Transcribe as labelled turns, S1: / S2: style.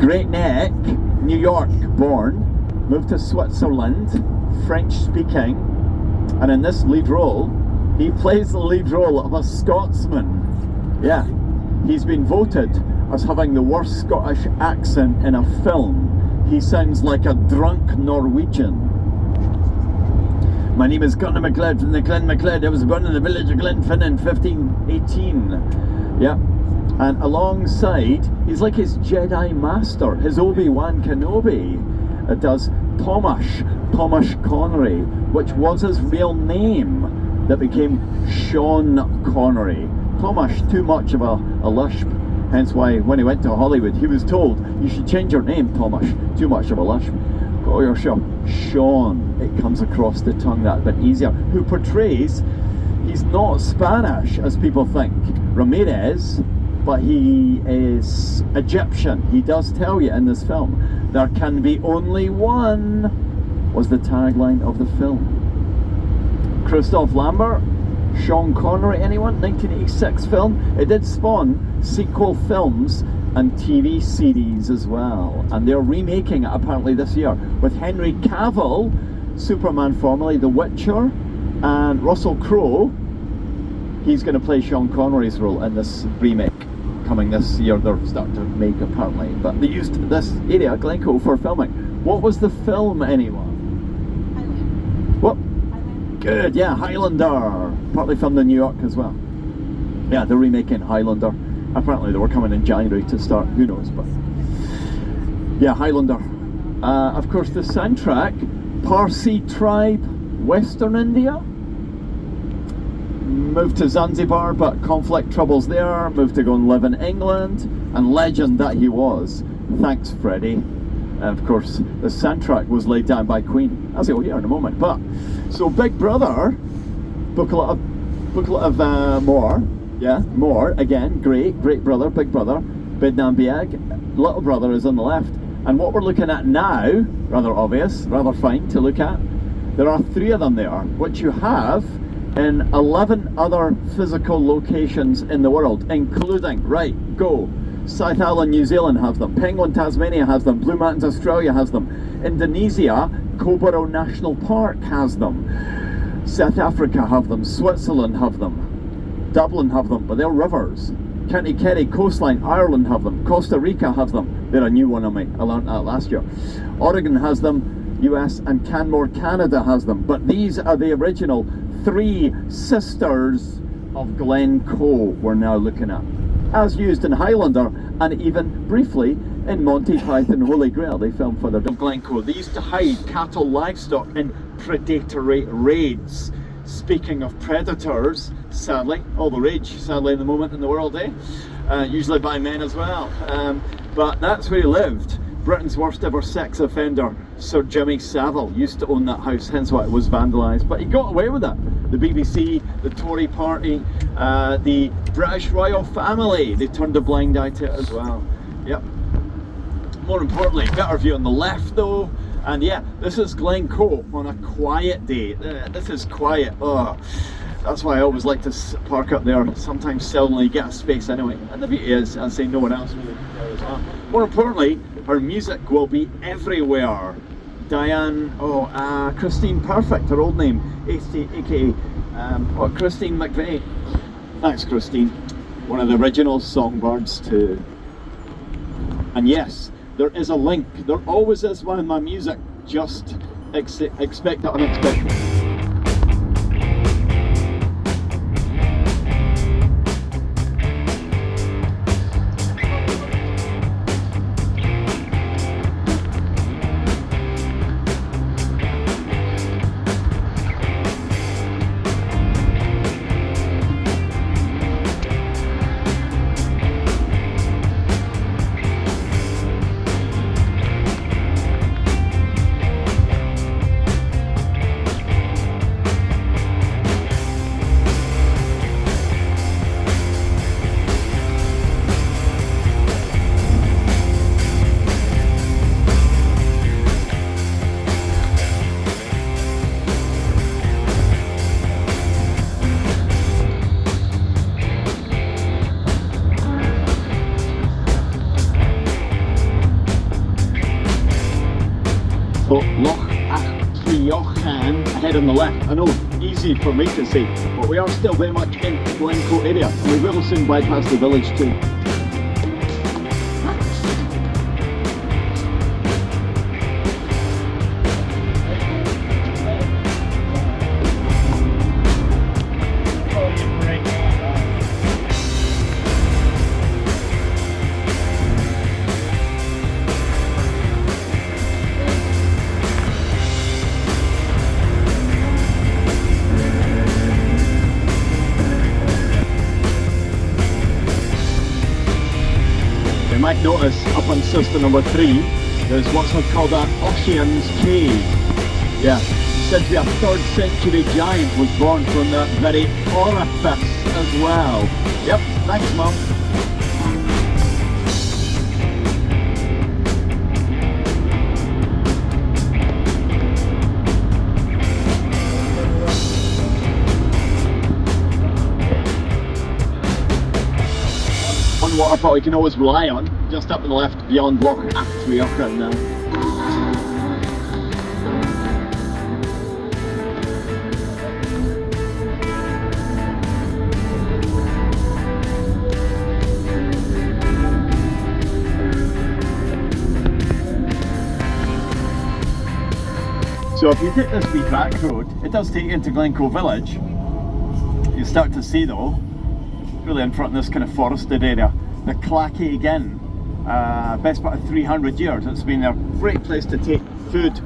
S1: Great Neck, New York born, moved to Switzerland, French speaking, and in this lead role, he plays the lead role of a Scotsman. Yeah, he's been voted as having the worst Scottish accent in a film. He sounds like a drunk Norwegian. My name is Conor MacLeod from the Glen MacLeod. I was born in the village of Glenfinnan in 1518. Yeah. And alongside, he's like his Jedi Master, his Obi-Wan Kenobi. It does Thomas Connery, which was his real name, that became Sean Connery. Thomas, too much of a lisp, hence why when he went to Hollywood, he was told, you should change your name, Thomas, too much of a lisp. Call yourself Sean. It comes across the tongue that bit easier. Who portrays, he's not Spanish, as people think, Ramirez, but he is Egyptian. He does tell you in this film, there can be only one, was the tagline of the film. Christophe Lambert, Sean Connery, anyone? 1986 film. It did spawn sequel films and TV series as well. And they're remaking it apparently this year with Henry Cavill, Superman formerly, The Witcher, and Russell Crowe. He's going to play Sean Connery's role in this remake coming this year. They're starting to make apparently, but they used this area, Glencoe, for filming. What was the film, anyone? Highlander. What? Highlander. Good, yeah, Highlander. Partly filmed in New York as well. Yeah, they're remaking Highlander. Apparently they were coming in January to start, who knows, but yeah, Highlander. Of course the soundtrack, Parsi tribe, Western India. Moved to Zanzibar, but conflict troubles there. Moved to go and live in England, and legend that he was. Thanks, Freddie. And of course, the soundtrack was laid down by Queen, as you'll hear in a moment. But so, Big Brother, booklet of more. Yeah, more again. Great brother, Big Brother, Bidnan Biag. Little Brother is on the left, and what we're looking at now, rather obvious, rather fine to look at. There are 3 of them there, which you have in 11 other physical locations in the world, including, right, go, South Island, New Zealand has them, Penguin, Tasmania has them, Blue Mountains, Australia has them, Indonesia, Koboro National Park has them, South Africa have them, Switzerland have them, Dublin have them, but they're rivers, County Kerry, coastline, Ireland have them, Costa Rica has them, they're a new one on me, I learned that last year, Oregon has them, US and Canmore, Canada has them, but these are the original 3 sisters of Glencoe we're now looking at, as used in Highlander and even briefly in Monty Python Holy Grail. They filmed for the Glencoe. They used to hide cattle, livestock in predatory raids. Speaking of predators, sadly, all the rage sadly in the moment in the world, usually by men as well, but that's where he lived. Britain's worst ever sex offender, Sir Jimmy Savile, used to own that house, hence why it was vandalised, but he got away with it. The BBC, the Tory party, the British royal family, they turned a blind eye to it as well. Yep. More importantly, better view on the left though, and yeah, this is Glencoe on a quiet day. This is quiet. Oh, that's why I always like to park up there, sometimes seldomly get a space anyway, and the beauty is, I'd say no one else will be there as well. More importantly, her music will be everywhere. Christine Perfect, her old name, aka Christine McVeigh. Thanks, Christine. One of the original songbirds too. And yes, there is a link. There always is one in my music. Just expect the unexpected. So Loch ahead on the left. I know, easy for me to say, but we are still very much in Glencoe area. We will soon bypass the village too. You might notice up on sister number 3, there's what's called an Ossian's Cave. Yeah, said to be a 3rd century giant was born from that very orifice as well. Yep, thanks Mum. One waterfall you can always rely on, just up on the left beyond Loch now. So if you take this wee back road, it does take you into Glencoe village. You start to see though, really in front of this kind of forested area, the Clackaig Inn. Best part of 300 years. It's been a great place to take food